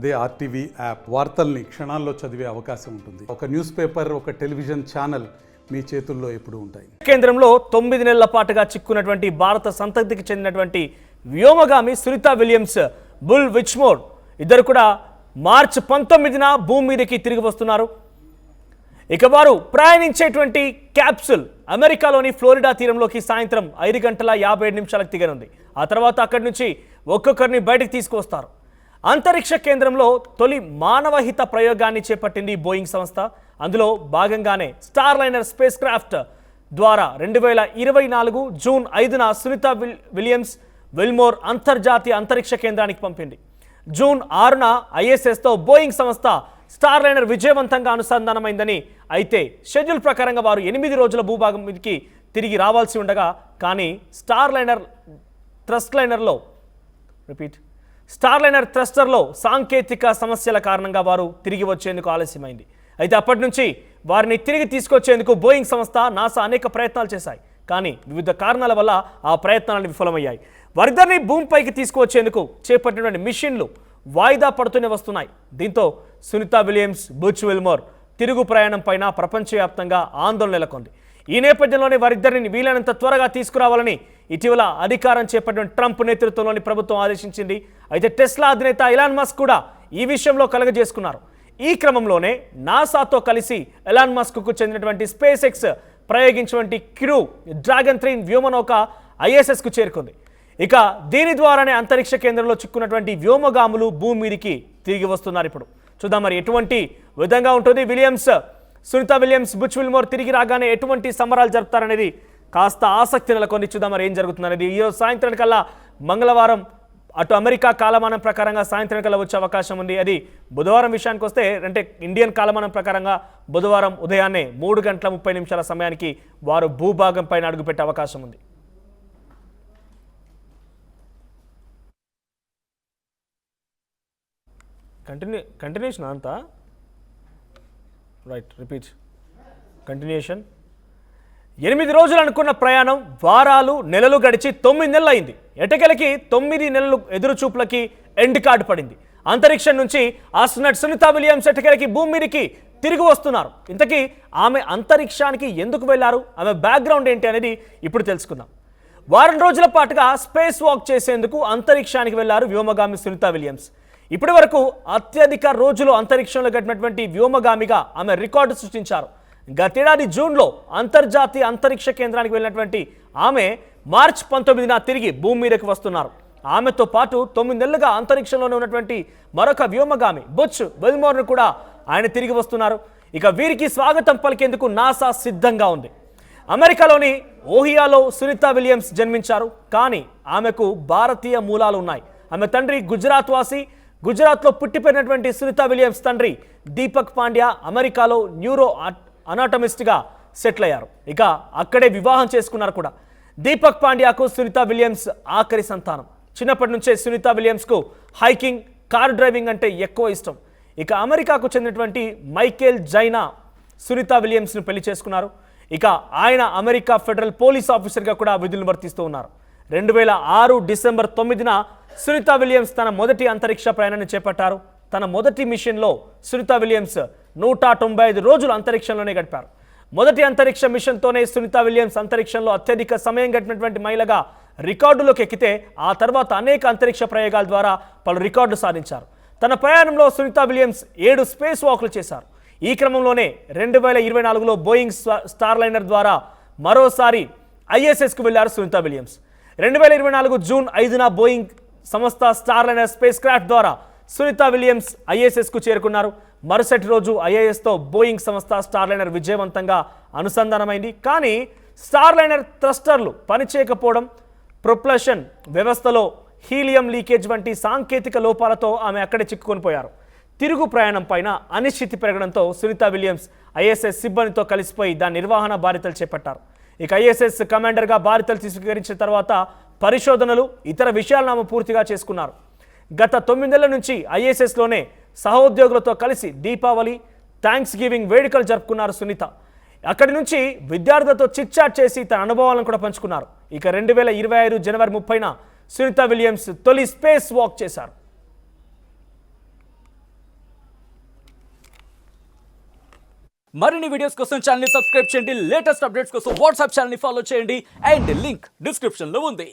అదే RTV app వార్తల్ని క్షణాల్లో చదివే అవకాశం ఉంటుంది. ఒక న్యూస్ పేపర్, ఒక టెలివిజన్ ఛానల్ మీ చేతుల్లో ఎప్పుడూ ఉంటాయి. కేంద్రంలో 9 నెలల పాటుగా చిక్కున్నటువంటి భారత సంతతికి చెందినటువంటి వ్యోమగామి సునీతా విలియమ్స్, బుల్ విచ్మోర్ ఇద్దరు కూడా మార్చి 19న భూమి మీదకి తిరిగి వస్తున్నారు. ఇక వారు ప్రయాణించేటువంటి క్యాప్సుల్ అమెరికాలోని ఫ్లోరిడా తీరంలోకి సాయంత్రం 5:57 దిగనుంది. ఆ తర్వాత అక్కడి నుంచి ఒక్కొక్కరిని బయటకు తీసుకువస్తారు. అంతరిక్ష కేంద్రంలో తొలి మానవహిత ప్రయోగాన్ని చేపట్టింది బోయింగ్ సంస్థ. అందులో భాగంగానే స్టార్ లైనర్ స్పేస్ క్రాఫ్ట్ ద్వారా 2024 జూన్ 5న సునీతా విలియమ్స్ విల్మోర్ అంతర్జాతీయ అంతరిక్ష కేంద్రానికి పంపింది. జూన్ 6న ఐఎస్ఎస్తో బోయింగ్ సంస్థ స్టార్ లైనర్ విజయవంతంగా అనుసంధానమైందని, అయితే షెడ్యూల్ ప్రకారంగా వారు 8 రోజుల భూభాగం మీదకి తిరిగి రావాల్సి ఉండగా, కానీ స్టార్ లైనర్ థ్రస్టర్లో సాంకేతిక సమస్యల కారణంగా వారు తిరిగి వచ్చేందుకు ఆలస్యమైంది. అయితే అప్పటి నుంచి వారిని తిరిగి తీసుకొచ్చేందుకు బోయింగ్ సంస్థ, నాసా అనేక ప్రయత్నాలు చేశాయి. కానీ వివిధ కారణాల వల్ల ఆ ప్రయత్నాలు విఫలమయ్యాయి. వారిద్దరిని భూమిపైకి తీసుకువచ్చేందుకు చేపట్టినటువంటి మిషన్లు వాయిదా పడుతూనే వస్తున్నాయి. దీంతో సునీతా విలియమ్స్, బుచ్ విల్మోర్ తిరుగు ప్రయాణం పైన ప్రపంచవ్యాప్తంగా ఆందోళన నెలకొంది. ఈ నేపథ్యంలోనే వారిద్దరిని వీలైనంత త్వరగా తీసుకురావాలని ఇటీవల అధికారం చేపట్టిన ట్రంప్ నేతృత్వంలోని ప్రభుత్వం ఆదేశించింది. అయితే టెస్లా అధినేత ఎలాన్ మస్క్ కూడా ఈ విషయంలో కలగజేసుకున్నారు. ఈ క్రమంలోనే నాసాతో కలిసి ఎలాన్ మస్క్కు చెందినటువంటి స్పేస్ ఎక్స్ ప్రయోగించినటువంటి క్రూ డ్రాగన్ 3 వ్యోమనౌక ఐఎస్ఎస్కు చేరుకుంది. ఇక దీని ద్వారానే అంతరిక్ష కేంద్రంలో చిక్కున్నటువంటి వ్యోమగాములు భూమి మీదికి తిరిగి వస్తున్నారు. ఇప్పుడు చూద్దాం మరి ఎటువంటి విధంగా ఉంటుంది. సునీతా విలియమ్స్, బుచ్ విల్మోర్ తిరిగి రాగానే ఎటువంటి సంబరాలు జరుపుతారనేది కాస్త ఆసక్తి నెలకొని. చూద్దాం మరి ఏం జరుగుతుందనేది. ఈరోజు సాయంత్రం కల్లా, మంగళవారం అటు అమెరికా కాలమానం ప్రకారంగా సాయంత్రం కల్లా వచ్చే అవకాశం ఉంది. అది బుధవారం విషయానికి వస్తే, అంటే ఇండియన్ కాలమానం ప్రకారంగా బుధవారం ఉదయాన్నే 3:30 సమయానికి వారు భూభాగం పైన అడుగుపెట్టే అవకాశం ఉంది. కంటిన్యూషన్ అంతా రైట్, రిపీట్ కంటిన్యూషన్. 8 రోజులు అనుకున్న ప్రయాణం వారాలు, నెలలు గడిచి 9 నెలలు అయింది. ఎటకెలకి 9 నెలలు ఎదురుచూపులకి ఎండ్ కార్డు పడింది. అంతరిక్షం నుంచి ఆస్ట్రోనట్ సునీతా విలియమ్స్ ఎటకెలకి భూమి మీదకి తిరిగి వస్తున్నారు. ఇంతకీ ఆమె అంతరిక్షానికి ఎందుకు వెళ్లారు, ఆమె బ్యాక్గ్రౌండ్ ఏంటి అనేది ఇప్పుడు తెలుసుకుందాం. వారం రోజుల పాటుగా స్పేస్ వాక్ చేసేందుకు అంతరిక్షానికి వెళ్లారు వ్యోమగామి సునీతా విలియమ్స్. ఇప్పటి వరకు అత్యధిక రోజులు అంతరిక్షంలో గడిపినటువంటి వ్యోమగామిగా ఆమె రికార్డు సృష్టించారు. గతేడాది జూన్లో అంతర్జాతీయ అంతరిక్ష కేంద్రానికి వెళ్ళినటువంటి ఆమె మార్చి 19న తిరిగి భూమి మీదకి వస్తున్నారు. ఆమెతో పాటు 9 నెలలుగా అంతరిక్షంలోనే ఉన్నటువంటి మరొక వ్యోమగామి బుచ్ విల్మోర్ను కూడా ఆయన తిరిగి వస్తున్నారు. ఇక వీరికి స్వాగతం పలికేందుకు నాసా సిద్ధంగా ఉంది. అమెరికాలోని ఓహియోలో సునీతా విలియమ్స్ జన్మించారు. కానీ ఆమెకు భారతీయ మూలాలు ఉన్నాయి. ఆమె తండ్రి గుజరాత్ వాసి. గుజరాత్లో పుట్టిపోయినటువంటి సునీతా విలియమ్స్ తండ్రి దీపక్ పాండ్యా అమెరికాలో న్యూరో అనాటమిస్ట్గా సెటిల్ అయ్యారు. ఇక అక్కడే వివాహం చేసుకున్నారు కూడా. దీపక్ పాండ్యాకు సునీతా విలియమ్స్ ఆఖరి సంతానం. చిన్నప్పటి నుంచే సునీతా విలియమ్స్కు హైకింగ్, కార్ డ్రైవింగ్ అంటే ఎక్కువ ఇష్టం. ఇక అమెరికాకు చెందినటువంటి మైకేల్ జైనా సునీతా విలియమ్స్ను పెళ్లి చేసుకున్నారు. ఇక ఆయన అమెరికా ఫెడరల్ పోలీస్ ఆఫీసర్గా కూడా విధులు నిర్వర్తిస్తూ ఉన్నారు. 2006 డిసెంబర్ 9న సునీతా విలియమ్స్ తన మొదటి అంతరిక్ష ప్రయాణాన్ని చేపట్టారు. తన మొదటి మిషన్లో సునీతా విలియమ్స్ 195 రోజులు అంతరిక్షంలోనే గడిపారు. మొదటి అంతరిక్ష మిషన్తోనే సునీతా విలియమ్స్ అంతరిక్షంలో అత్యధిక సమయం గడిపినటువంటి మహిళగా రికార్డులోకి ఎక్కితే, ఆ తర్వాత అనేక అంతరిక్ష ప్రయోగాల ద్వారా పలు రికార్డులు సాధించారు. తన ప్రయాణంలో సునీతా విలియమ్స్ 7 స్పేస్ వాక్లు చేశారు. ఈ క్రమంలోనే 2024లో బోయింగ్ స్టార్ లైనర్ ద్వారా మరోసారి ఐఎస్ఎస్కు వెళ్లారు సునీతా విలియమ్స్. 2024 జూన్ 5న బోయింగ్ సంస్థ స్టార్ లైనర్ స్పేస్ క్రాఫ్ట్ ద్వారా సునీతా విలియమ్స్ ఐఎస్ఎస్కు చేరుకున్నారు. మరుసటి రోజు ఐఎస్తో బోయింగ్ సంస్థ స్టార్ లైనర్ విజయవంతంగా అనుసంధానమైంది. కానీ స్టార్ లైనర్ థ్రస్టర్లు పనిచేయకపోవడం, ప్రొపల్షన్ వ్యవస్థలో హీలియం లీకేజ్ వంటి సాంకేతిక లోపాలతో ఆమె అక్కడే చిక్కుకొని పోయారు. తిరుగు ప్రయాణం పైన అనిశ్చితి పెరగడంతో సునీతా విలియమ్స్ ఐఎస్ఎస్ సిబ్బందితో కలిసిపోయి దాని నిర్వహణ బాధ్యతలు చేపట్టారు. ఇక ఐఎస్ఎస్ కమాండర్గా బాధ్యతలు స్వీకరించిన తర్వాత పరిశోధనలు, ఇతర విషయాలను ఆమె పూర్తిగా చేసుకున్నారు. గత 9 నెలల నుంచి ఐఎస్ఎస్లోనే సహోద్యోగులతో కలిసి దీపావళి, థ్యాంక్స్ గివింగ్ వేడుకలు జరుపుకున్నారు సునీత. అక్కడి నుంచి విద్యార్థులతో చిట్చాట్ చేసి తన అనుభవాలను కూడా పంచుకున్నారు. ఇక 2025 జనవరి 30న సునీతా విలియమ్స్ తొలి స్పేస్ వాక్ చేశారు. మరిన్ని వీడియోస్ కోసం ఛానల్ ని సబ్స్క్రైబ్ చేయండి, లేటెస్ట్ అప్డేట్స్ కోసం వాట్సాప్ ఛానల్ ని ఫాలో చేయండి అండ్ లింక్ డిస్క్రిప్షన్ లో ఉంది.